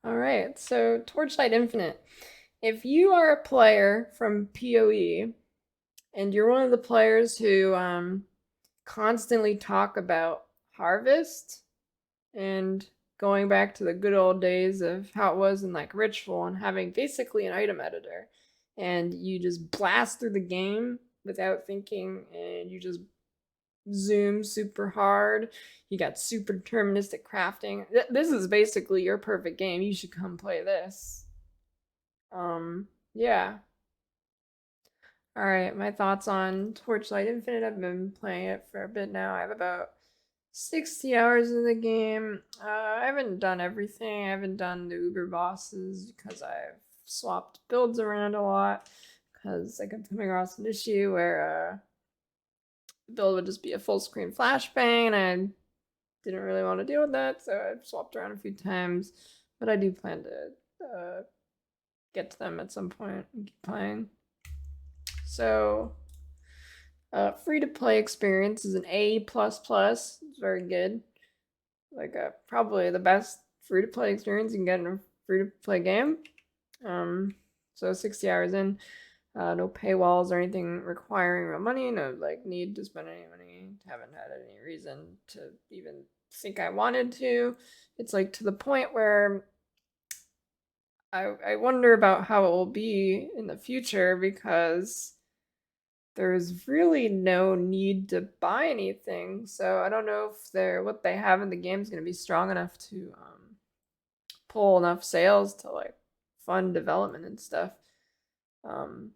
All right, so Torchlight Infinite. If you are a player from PoE and you're one of the players who constantly talk about harvest and going back to the good old days of how it was in like Ritual and having basically an item editor, and you just blast through the game without thinking and you just zoom super hard. You got super deterministic crafting. This is basically your perfect game. You should come play this. Yeah. All right, my thoughts on Torchlight Infinite. I've been playing it for a bit now. I have about 60 hours in the game. I haven't done everything. I haven't done the Uber bosses because I've swapped builds around a lot because I kept coming across an issue where the build would just be a full screen flashbang and I didn't really want to deal with that, so I've swapped around a few times. But I do plan to get to them at some point and keep playing. So, free to play experience is an A plus plus. It's very good. Like probably the best free to play experience you can get in a free to play game. So 60 hours in, no paywalls or anything requiring real money. No like need to spend any money. Haven't had any reason to even think I wanted to. It's like to the point where I wonder about how it will be in the future because there's really no need to buy anything. So I don't know if they're what they have in the game is going to be strong enough to pull enough sales to like fund development and stuff. Um,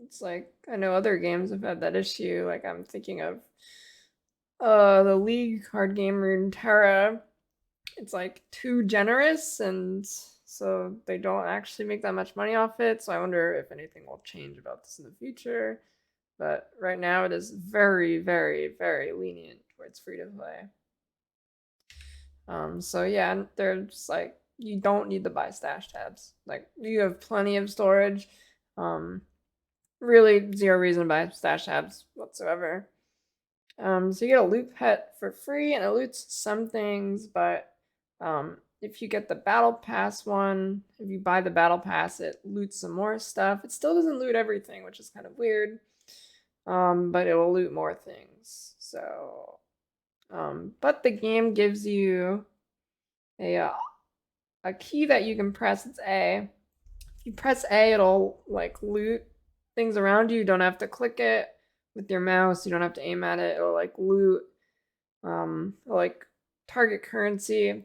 it's like I know other games have had that issue. Like I'm thinking of the League card game Runeterra. It's like too generous and so they don't actually make that much money off it. So I wonder if anything will change about this in the future. But right now it is very, very, very lenient towards free to play. So yeah, they're just like you don't need to buy stash tabs. Like you have plenty of storage. Um, really zero reason to buy stash tabs whatsoever. So you get a loot pet for free, and it loots some things, but if you get the battle pass one, if you buy the battle pass, it loots some more stuff. It still doesn't loot everything, which is kind of weird. But it will loot more things. So, but the game gives you a a key that you can press. It's A. If you press A, it'll like loot things around you. You don't have to click it with your mouse. You don't have to aim at it. It'll like loot, like target currency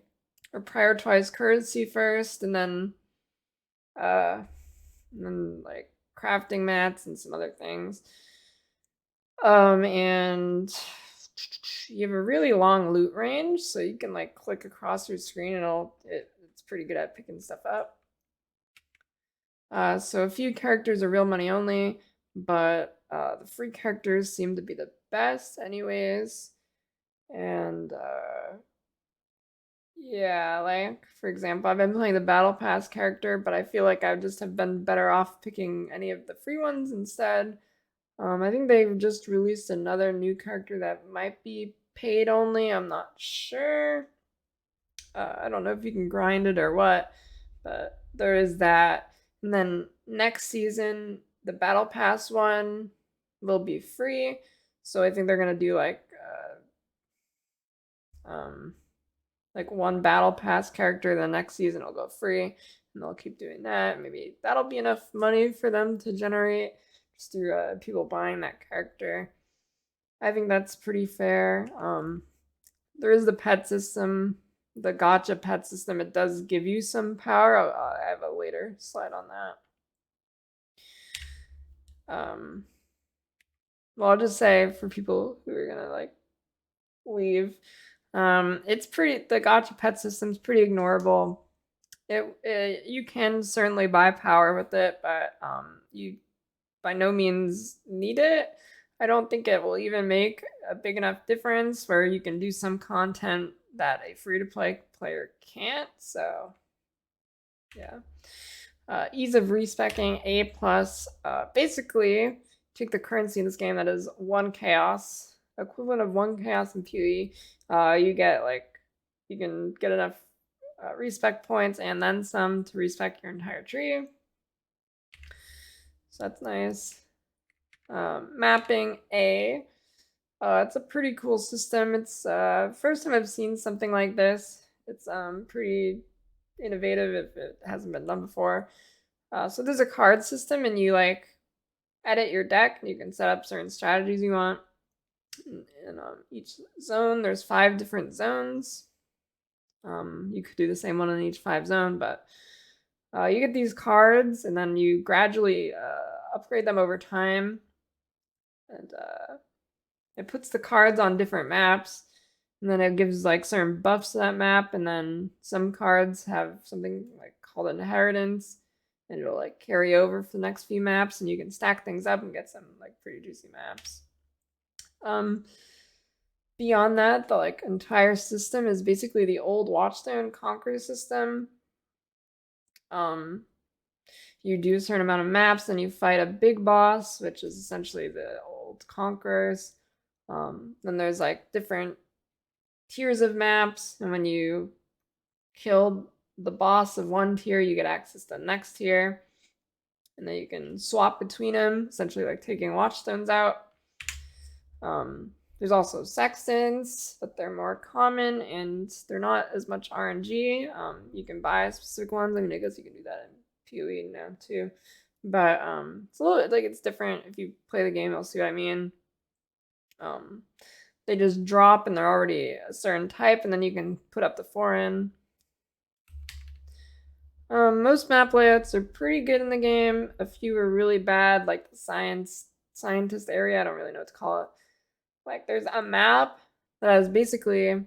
or prioritize currency first, uh, and then like crafting mats and some other things. And you have a really long loot range, so you can like click across your screen and it's pretty good at picking stuff up. So a few characters are real money only, but the free characters seem to be the best anyways. And yeah, like for example, I've been playing the Battle Pass character, but I feel like I would just have been better off picking any of the free ones instead. I think they've just released another new character that might be paid only. I'm not sure. I don't know if you can grind it or what, but there is that. And then next season, the Battle Pass one will be free. So I think they're gonna do like one Battle Pass character. The next season will go free, and they'll keep doing that. Maybe that'll be enough money for them to generate just through people buying that character. I think that's pretty fair. There is the pet system, the Gacha Pet System. It does give you some power. I have a later slide on that. Well, I'll just say for people who are gonna like leave, it's pretty. The Gacha Pet System's pretty ignorable. You can certainly buy power with it, but you by no means need it. I don't think it will even make a big enough difference where you can do some content that a free to play player can't. So, yeah. Ease of respecing A plus. Basically, take the currency in this game that is one chaos, equivalent of one chaos in PoE. You get like you can get enough respec points and then some to respec your entire tree. So that's nice. Mapping A. It's a pretty cool system. It's first time I've seen something like this. It's pretty innovative if it hasn't been done before. So there's a card system, and you like edit your deck, and you can set up certain strategies you want. In each zone, there's 5 different zones. You could do the same one in each 5 zone, but you get these cards, and then you gradually upgrade them over time. And it puts the cards on different maps, and then it gives like certain buffs to that map, and then some cards have something like called inheritance, and it'll like carry over for the next few maps, and you can stack things up and get some like pretty juicy maps. Beyond that, the like entire system is basically the old Watchstone Conquer system. You do a certain amount of maps, then you fight a big boss, which is essentially the old Conquerors. Then there's like different tiers of maps, and when you kill the boss of one tier, you get access to the next tier, and then you can swap between them, essentially like taking Watchstones out. There's also sextants, but they're more common and they're not as much RNG. You can buy specific ones. I mean, I guess you can do that in PoE now too, but it's a little bit like it's different. If you play the game, you'll see what I mean. They just drop and they're already a certain type, and then you can put up the foreign. Most map layouts are pretty good in the game. A few are really bad, like the scientist area. I don't really know what to call it. Like there's a map that has basically,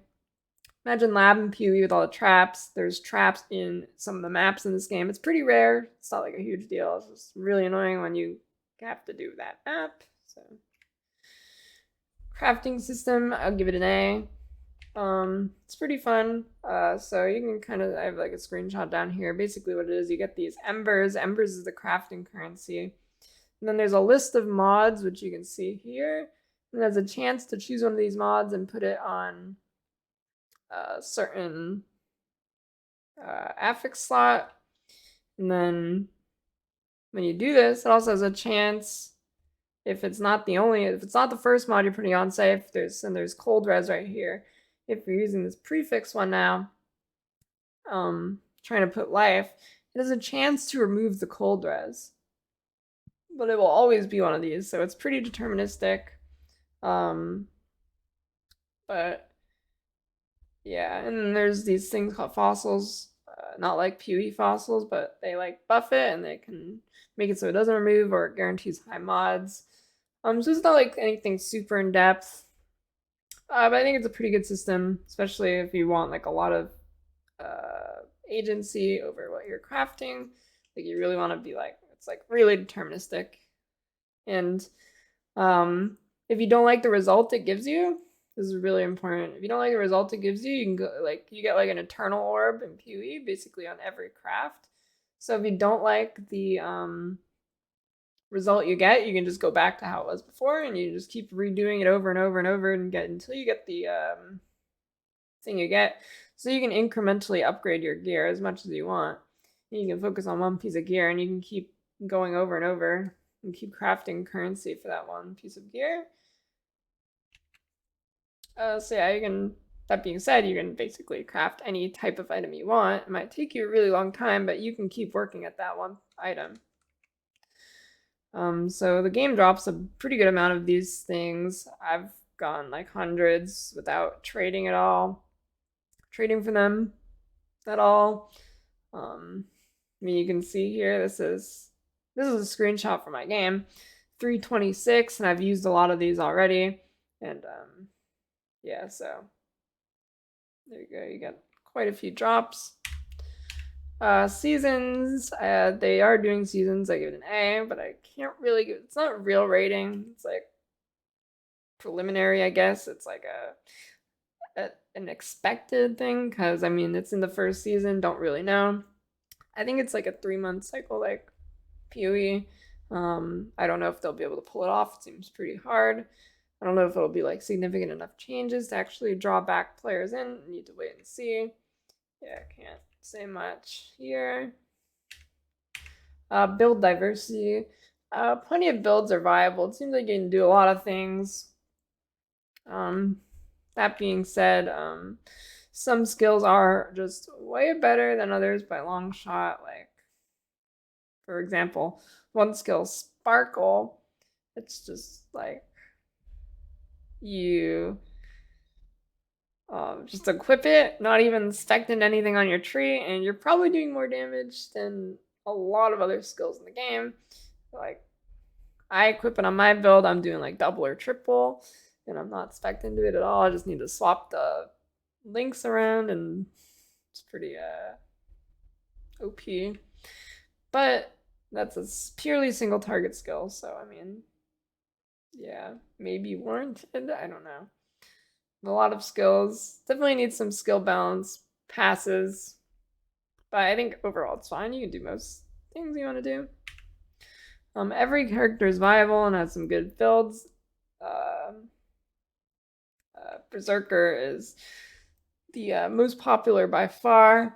imagine lab and PoE with all the traps. There's traps in some of the maps in this game. It's pretty rare. It's not like a huge deal. It's just really annoying when you have to do that map. So crafting system, I'll give it an A. It's pretty fun. So you can kind of, I have like a screenshot down here. Basically what it is, you get these embers. Embers is the crafting currency. And then there's a list of mods, which you can see here. And there's a chance to choose one of these mods and put it on a certain affix slot. And then when you do this, it also has a chance, if it's not the first mod you're putting on, say if there's cold res right here. If you're using this prefix one now, trying to put life, it has a chance to remove the cold res. But it will always be one of these, so it's pretty deterministic. But yeah, and then there's these things called fossils, not like PoE fossils, but they like buff it and they can make it so it doesn't remove or it guarantees high mods. So it's not like anything super in depth, but I think it's a pretty good system, especially if you want like a lot of agency over what you're crafting. Like you really want to be like, it's like really deterministic. And if you don't like the result it gives you, this is really important. If you don't like the result it gives you, you can go like, you get like an eternal orb in PoE basically on every craft. So if you don't like the result you get, you can just go back to how it was before, and you just keep redoing it over and over and over and get until you get the thing you get. So you can incrementally upgrade your gear as much as you want. And you can focus on one piece of gear, and you can keep going over and over and keep crafting currency for that one piece of gear. So yeah, you can, that being said, you can basically craft any type of item you want. It might take you a really long time, but you can keep working at that one item. So the game drops a pretty good amount of these things. I've gone like hundreds without trading at all, trading for them at all. I mean, you can see here, this is a screenshot from my game, 326, and I've used a lot of these already. And yeah, so there you go, you get quite a few drops. Seasons, they are doing seasons. I give it an A, but I can't really give, it's not a real rating. It's like preliminary, I guess. It's like an expected thing, because I mean, it's in the first season, don't really know. I think it's like a 3-month cycle, like PoE. I don't know if they'll be able to pull it off. It seems pretty hard. I don't know if it'll be like significant enough changes to actually draw back players in. I need to wait and see. yeah, can't say much here. Build diversity. Plenty of builds are viable. It seems like you can do a lot of things. That being said, some skills are just way better than others by a long shot. Like, for example, one skill, Sparkle, it's just like you just equip it, not even expecting anything on your tree, and you're probably doing more damage than a lot of other skills in the game. Like, I equip it on my build, I'm doing like double or triple, and I'm not expecting to do it at all. I just need to swap the links around, and it's pretty OP. But that's a purely single target skill, so I mean, yeah, maybe warranted. I don't know. A lot of skills. Definitely need some skill balance passes. But I think overall it's fine. You can do most things you want to do. Every character is viable and has some good builds. Berserker is the most popular by far.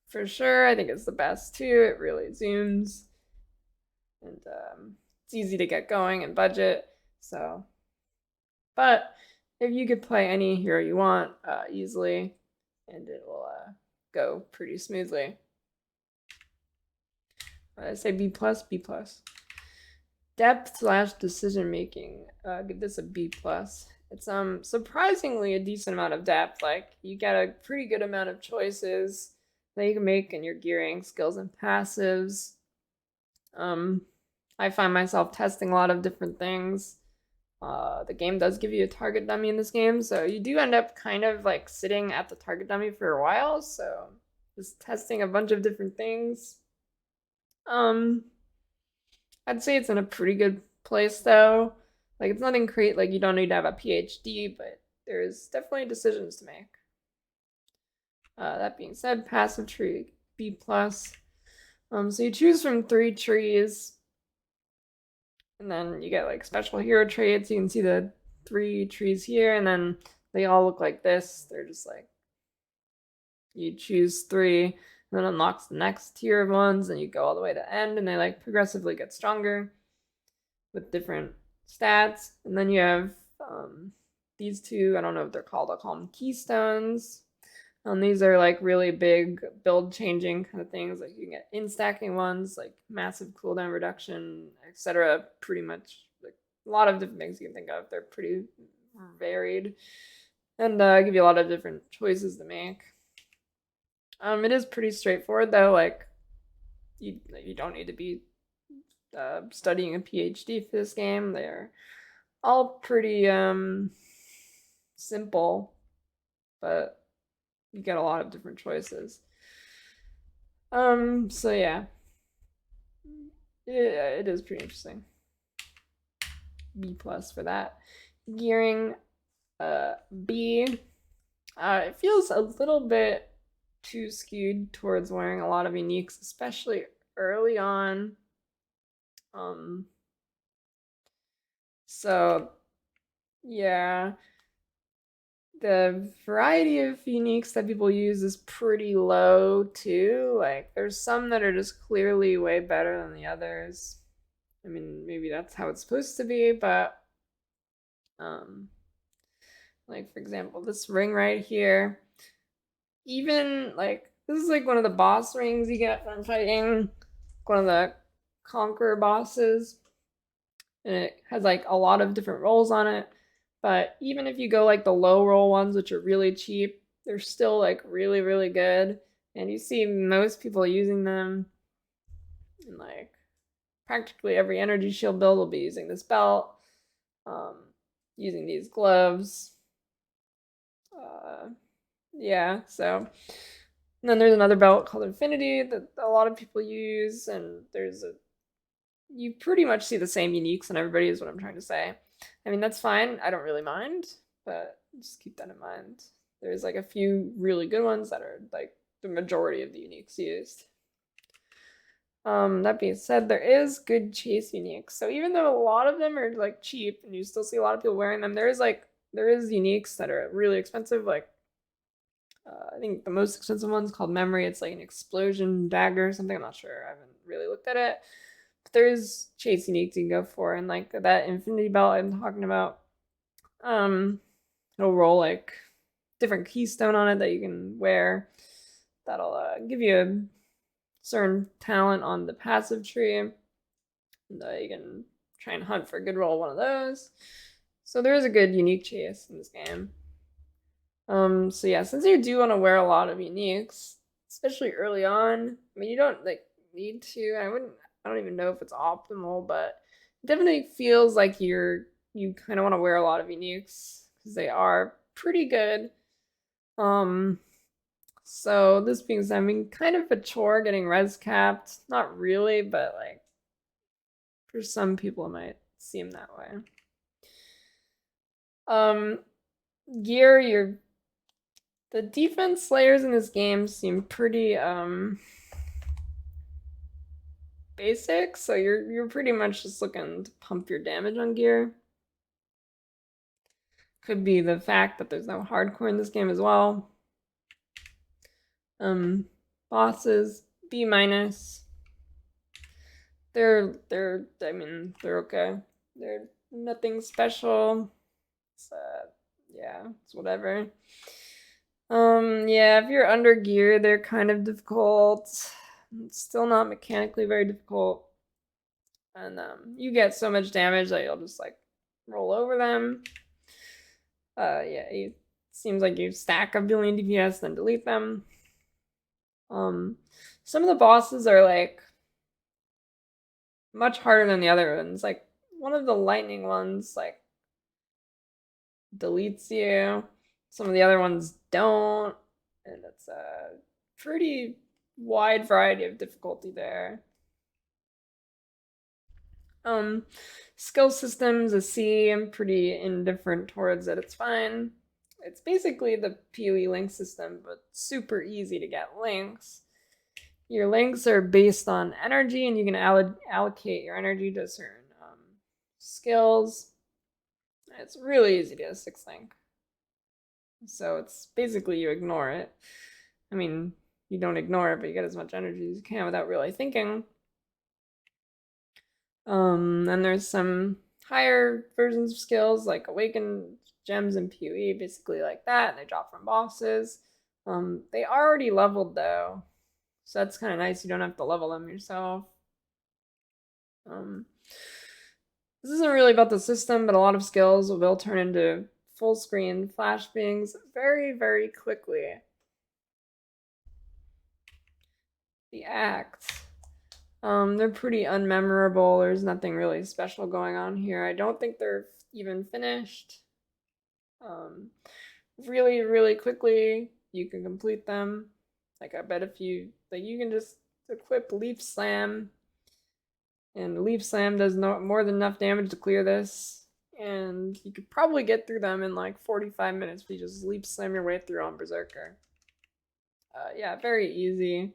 For sure, I think it's the best too. It really zooms. And it's easy to get going and budget. So, but if you could play any hero you want easily, and it will go pretty smoothly. I say B plus, B plus. Depth / decision making. Give this a B plus. It's surprisingly a decent amount of depth. Like, you get a pretty good amount of choices that you can make in your gearing, skills, and passives. I find myself testing a lot of different things. The game does give you a target dummy in this game, so you do end up kind of like sitting at the target dummy for a while, so just testing a bunch of different things. I'd say it's in a pretty good place though. Like, it's nothing great, like you don't need to have a PhD, but there's definitely decisions to make. That being said, passive tree, B plus. So you choose from 3 trees, and then you get like special hero traits. You can see the 3 trees here, and then they all look like this. They're just like, you choose 3, and then unlocks the next tier of ones, and you go all the way to end, and they like progressively get stronger with different stats. And then you have these 2, I don't know what they're called, I'll call them keystones. These are like really big build changing kind of things. Like, you can get in stacking ones, like massive cooldown reduction, etc. Pretty much like a lot of different things you can think of. They're pretty varied, and give you a lot of different choices to make. It is pretty straightforward though. Like, you don't need to be studying a PhD for this game. They're all pretty simple, but you get a lot of different choices. So yeah. It is pretty interesting. B plus for that. Gearing, B. It feels a little bit too skewed towards wearing a lot of uniques, especially early on. So yeah, the variety of uniques that people use is pretty low too. Like, there's some that are just clearly way better than the others. I mean, maybe that's how it's supposed to be, but like, for example, this ring right here, even like, this is like one of the boss rings you get from fighting one of the conqueror bosses, and it has like a lot of different rolls on it. But even if you go like the low roll ones, which are really cheap, they're still like really, really good. And you see most people using them. And like, practically every energy shield build will be using this belt, using these gloves. Yeah, so. And then there's another belt called Infinity that a lot of people use, and you pretty much see the same uniques on everybody, is what I'm trying to say. I mean, that's fine. I don't really mind, but just keep that in mind. There's like a few really good ones that are like the majority of the uniques used. That being said, there is good chase uniques. So even though a lot of them are like cheap and you still see a lot of people wearing them, there is uniques that are really expensive. Like, I think the most expensive one's called Memory. It's like an explosion dagger or something. I'm not sure. I haven't really looked at it. But there's chase uniques you can go for, and like that infinity belt I'm talking about. It'll roll like different keystone on it that you can wear. That'll give you a certain talent on the passive tree. And, you can try and hunt for a good roll one of those. So there is a good unique chase in this game. So yeah, since you do want to wear a lot of uniques, especially early on, I mean you don't like need to. I don't even know if it's optimal, but it definitely feels like you kind of want to wear a lot of uniques because they are pretty good. So this being said, I mean kind of a chore getting res capped. Not really, but like for some people it might seem that way. Gear, the defense layers in this game seem pretty basic, so you're pretty much just looking to pump your damage on gear. Could be the fact that there's no hardcore in this game as well. Bosses B minus. They're I mean they're okay. They're nothing special. It's yeah, it's whatever. Yeah, if you're under gear, they're kind of difficult. It's still not mechanically very difficult. And you get so much damage that you'll just like roll over them. Yeah, it seems like you stack a billion DPS, then delete them. Some of the bosses are like much harder than the other ones. Like one of the lightning ones like deletes you. Some of the other ones don't, and it's a pretty wide variety of difficulty there. Skill systems, a C, I'm pretty indifferent towards it. It's fine. It's basically the PoE link system, but super easy to get links. Your links are based on energy, and you can allocate your energy to certain skills. It's really easy to get a 6 link. So it's basically you ignore it. I mean, you don't ignore it, but you get as much energy as you can without really thinking. Then there's some higher versions of skills like Awaken Gems and PoE, basically like that. They drop from bosses. They are already leveled though, so that's kind of nice. You don't have to level them yourself. This isn't really about the system, but a lot of skills will turn into full screen flash bangs very, very quickly. The acts. They're pretty unmemorable. There's nothing really special going on here. I don't think they're even finished. Really, really quickly, you can complete them. Like I bet if you can just equip Leaf Slam, and Leaf Slam does more than enough damage to clear this, and you could probably get through them in like 45 minutes if you just Leaf Slam your way through on Berserker. Yeah, very easy.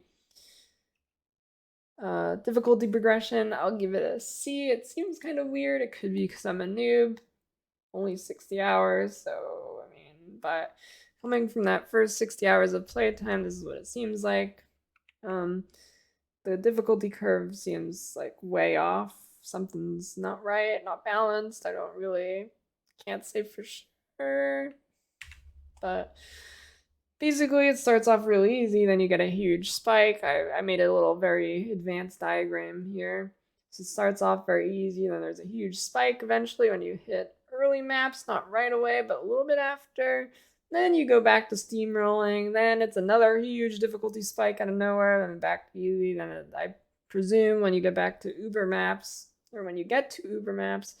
Difficulty progression, I'll give it a C. It seems kind of weird. It could be because I'm a noob. Only 60 hours, so I mean, but coming from that first 60 hours of playtime, this is what it seems like. The difficulty curve seems like way off. Something's not right, not balanced. I don't really can't say for sure. But basically it starts off really easy, then you get a huge spike. I made a little very advanced diagram here. So it starts off very easy, then there's a huge spike eventually when you hit early maps, not right away, but a little bit after. Then you go back to steamrolling, then it's another huge difficulty spike out of nowhere, then back to easy, then I presume when you get back to Uber maps, or when you get to Uber maps,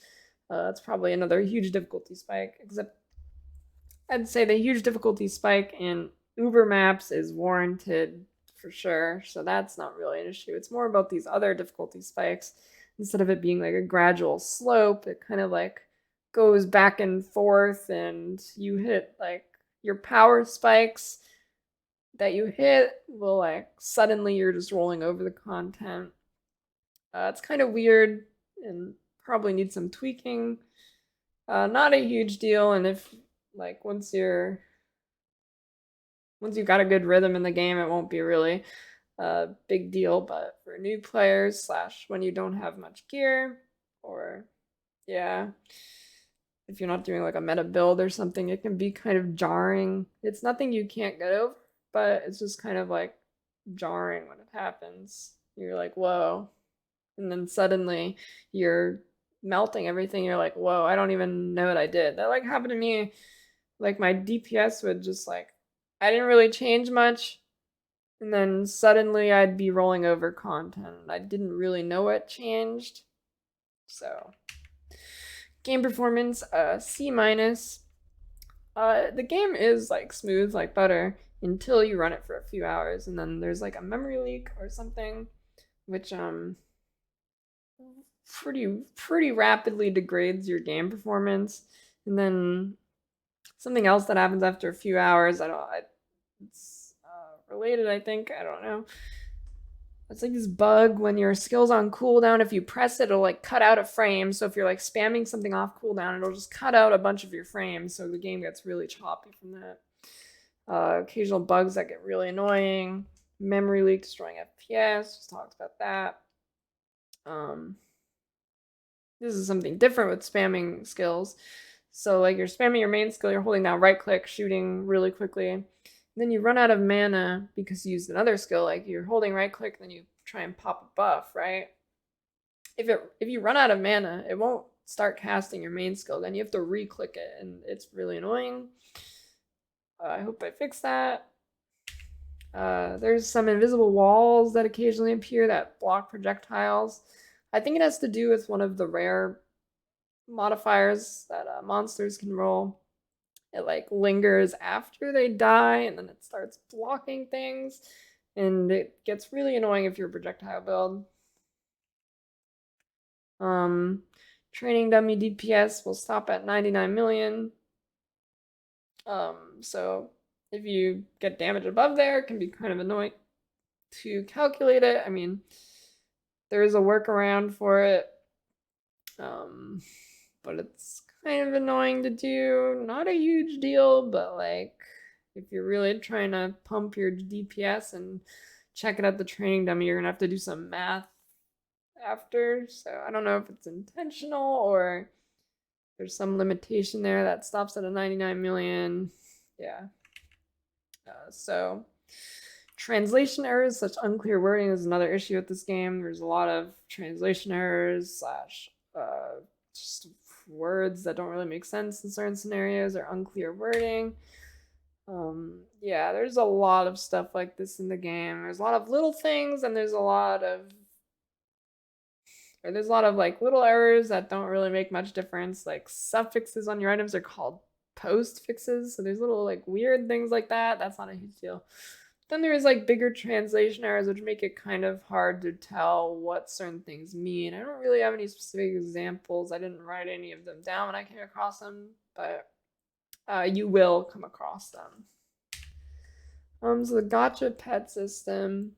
it's probably another huge difficulty spike, except I'd say the huge difficulty spike in Uber maps is warranted for sure, so that's not really an issue. It's more about these other difficulty spikes. Instead of it being like a gradual slope, it kind of like goes back and forth, and you hit like your power spikes that you hit will like suddenly you're just rolling over the content. It's kind of weird and probably needs some tweaking. Not a huge deal, and if like once once you've got a good rhythm in the game, it won't be really a big deal. But for new players slash when you don't have much gear, or yeah, if you're not doing like a meta build or something, it can be kind of jarring. It's nothing you can't get over, but it's just kind of like jarring when it happens. You're like, whoa. And then suddenly you're melting everything. You're like, whoa, I don't even know what I did. That like happened to me. Like my DPS would just like, I didn't really change much. And then suddenly I'd be rolling over content. I didn't really know what changed. So game performance, C minus. The game is like smooth like butter until you run it for a few hours, and then there's like a memory leak or something, which pretty rapidly degrades your game performance. And then something else that happens after a few hours, it's related, I think. I don't know. It's like this bug when your skill's on cooldown. If you press it, it'll like cut out a frame. So if you're like spamming something off cooldown, it'll just cut out a bunch of your frames. So the game gets really choppy from that. Occasional bugs that get really annoying. Memory leak destroying FPS. Just talked about that. This is something different with spamming skills. So like you're spamming your main skill, you're holding down right click, shooting really quickly. Then you run out of mana because you used another skill, like you're holding right click, then you try and pop a buff, right? If you run out of mana, it won't start casting your main skill. Then you have to re-click it, and it's really annoying. I hope I fix that. There's some invisible walls that occasionally appear that block projectiles. I think it has to do with one of the rare modifiers that monsters can roll. It like lingers after they die, and then it starts blocking things, and it gets really annoying if you're a projectile build. Training dummy DPS will stop at 99 million. So if you get damage above there, it can be kind of annoying to calculate it. I mean, there is a workaround for it, but it's kind of annoying to do. Not a huge deal, but like if you're really trying to pump your DPS and check it at the training dummy, you're gonna have to do some math after. So I don't know if it's intentional or there's some limitation there that stops at a 99 million. Yeah. So translation errors, such unclear wording is another issue with this game. There's a lot of translation errors slash just words that don't really make sense in certain scenarios or unclear wording. Yeah, there's a lot of stuff like this in the game. There's a lot of little things, and there's a lot of like little errors that don't really make much difference. Like suffixes on your items are called postfixes, so there's little like weird things like that. That's not a huge deal. Then there's like bigger translation errors, which make it kind of hard to tell what certain things mean. I don't really have any specific examples. I didn't write any of them down when I came across them, but you will come across them. So the Gacha Pet System,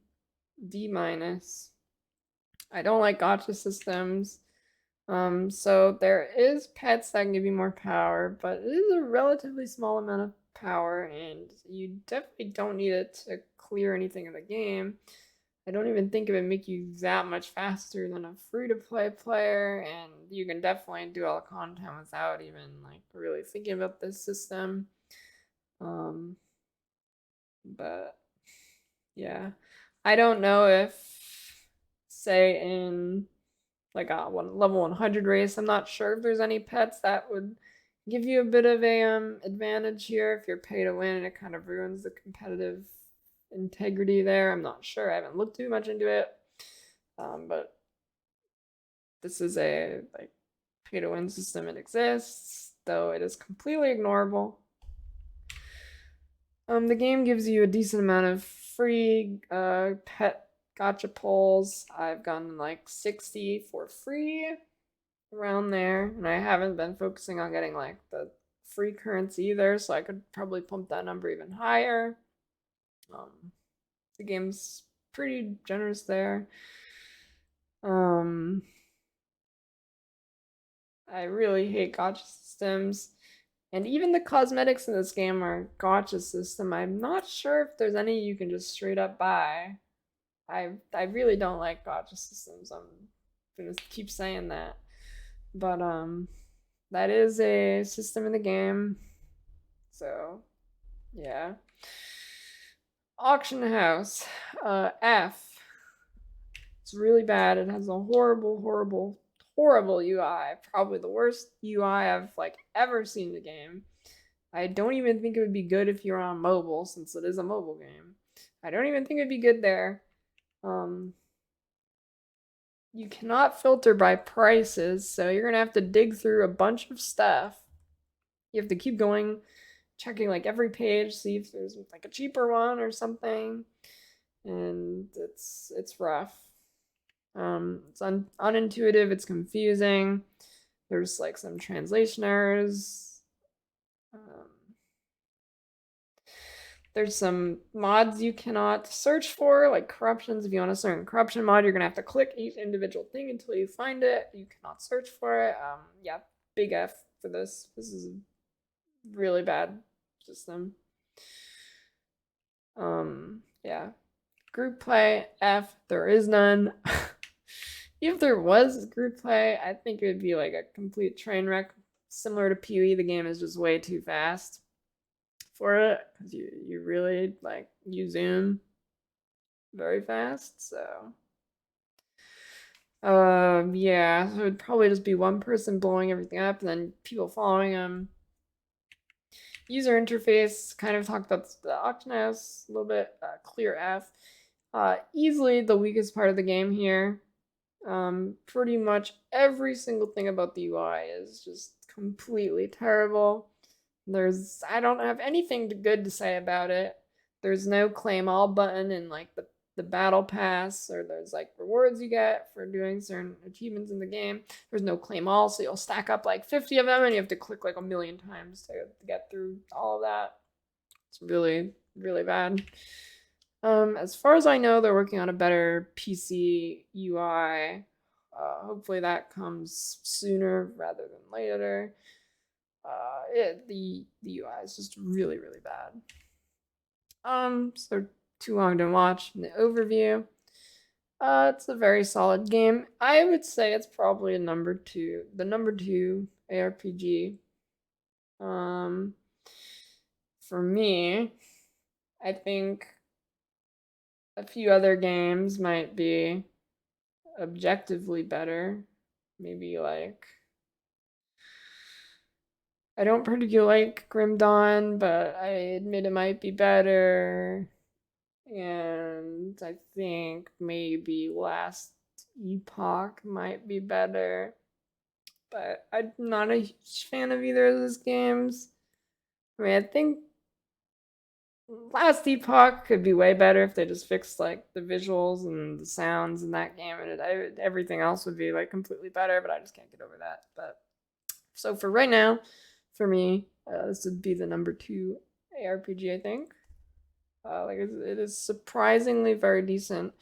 D minus. I don't like gacha systems. So there is pets that can give you more power, but it is a relatively small amount of power, and you definitely don't need it to clear anything in the game. I don't even think it would make you that much faster than a free-to-play player, and you can definitely do all the content without even like really thinking about this system. But yeah, I don't know if, say, in like a level 100 race, I'm not sure if there's any pets that would give you a bit of a advantage here. If you're pay to win, it kind of ruins the competitive integrity there. I'm not sure. I haven't looked too much into it, but this is a like pay to win system. It exists, though it is completely ignorable. The game gives you a decent amount of free pet gacha pulls. I've gotten like 60 for free, around there, and I haven't been focusing on getting like the free currency either, so I could probably pump that number even higher. The game's pretty generous there. I really hate gacha systems, And even the cosmetics in this game are gacha system. I'm not sure if there's any you can just straight up buy. I really don't like gacha systems. I'm gonna keep saying that. But that is a system in the game. So yeah. Auction house. F. It's really bad. It has a horrible, horrible, horrible UI. Probably the worst UI I've like ever seen in the game. I don't even think it would be good if you're on mobile, since it is a mobile game. I don't even think it'd be good there. You cannot filter by prices, so you're gonna have to dig through a bunch of stuff. You have to keep going, checking like every page, see if there's like a cheaper one or something, and it's rough. It's unintuitive. It's confusing. There's like some translation errors. There's some mods you cannot search for, like corruptions. If you want a certain corruption mod, you're gonna have to click each individual thing until you find it. You cannot search for it. Yeah, big F for this. This is a really bad system. Yeah. Group play, F. There is none. If there was group play, I think it would be like a complete train wreck. Similar to PoE, the game is just way too fast for it because you really like you zoom very fast. So yeah, so it would probably just be one person blowing everything up and then people following them. User interface, kind of talked about the auction house a little bit. Clear F. Easily the weakest part of the game here. Pretty much every single thing about the UI is just completely terrible. I don't have anything good to say about it. There's no claim all button in like the battle pass, or there's like rewards you get for doing certain achievements in the game. There's no claim all, so you'll stack up like 50 of them and you have to click like a million times to get through all of that. It's really, really bad. As far as I know, they're working on a better PC UI. Hopefully that comes sooner rather than later. The UI is just really, really bad. So too long to watch. In the overview, it's a very solid game. I would say it's probably the number two ARPG. For me, I think a few other games might be objectively better. Maybe like I don't particularly like Grim Dawn, but I admit it might be better. And I think maybe Last Epoch might be better. But I'm not a huge fan of either of those games. I mean, I think Last Epoch could be way better if they just fixed like the visuals and the sounds in that game, and everything else would be like completely better. But I just can't get over that. But so for right now, for me, this would be the number two ARPG, I think. Like it is surprisingly very decent,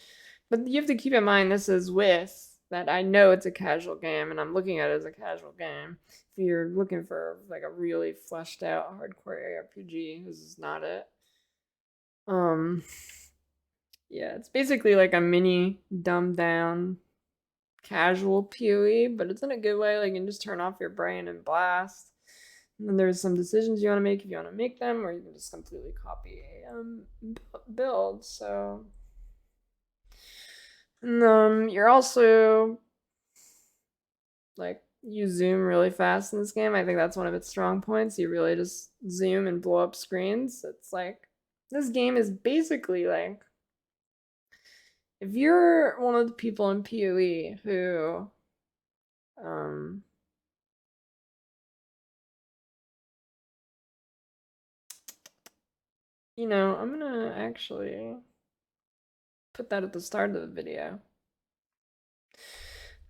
but you have to keep in mind this is with that. I know it's a casual game, and I'm looking at it as a casual game. If you're looking for like a really fleshed out hardcore ARPG, this is not it. Yeah, it's basically like a mini dumbed down casual PoE, but it's in a good way. Like you can just turn off your brain and blast. And then there's some decisions you want to make if you want to make them, or you can just completely copy a build. So, and, you're also like you zoom really fast in this game. I think that's one of its strong points. You really just zoom and blow up screens. It's like this game is basically like if you're one of the people in PoE who I'm gonna actually put that at the start of the video.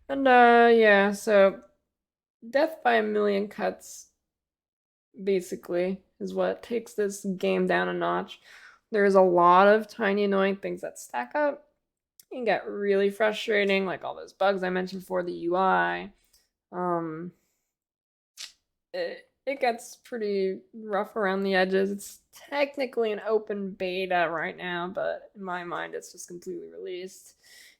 And yeah, so death by a million cuts basically is what takes this game down a notch. There's a lot of tiny annoying things that stack up and get really frustrating, like all those bugs I mentioned for the UI. it gets pretty rough around the edges. It's technically an open beta right now, but in my mind, it's just completely released.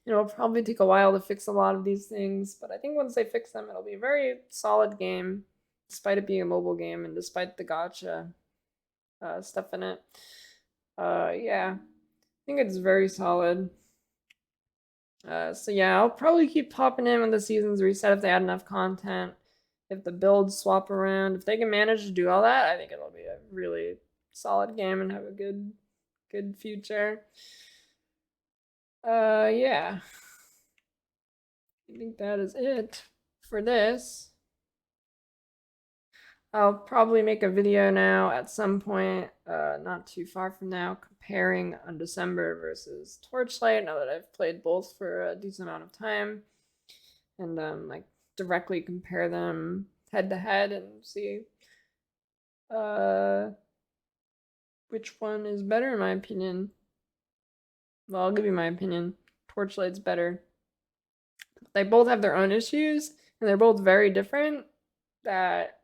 It'll probably take a while to fix a lot of these things, but I think once they fix them, it'll be a very solid game, despite it being a mobile game and despite the gacha stuff in it. Yeah, I think it's very solid. So yeah, I'll probably keep popping in when the seasons reset if they add enough content. If the builds swap around, if they can manage to do all that, I think it'll be a really solid game and have a good future. Yeah. I think that is it for this. I'll probably make a video now at some point, not too far from now, comparing Undecember versus Torchlight, now that I've played both for a decent amount of time. And like directly compare them head to head and see uh which one is better in my opinion. Well, I'll give you my opinion. Torchlight's better. They both have their own issues and they're both very different, that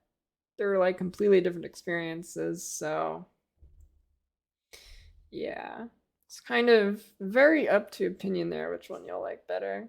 they're like completely different experiences. So yeah, it's kind of very up to opinion there which one you'll like better.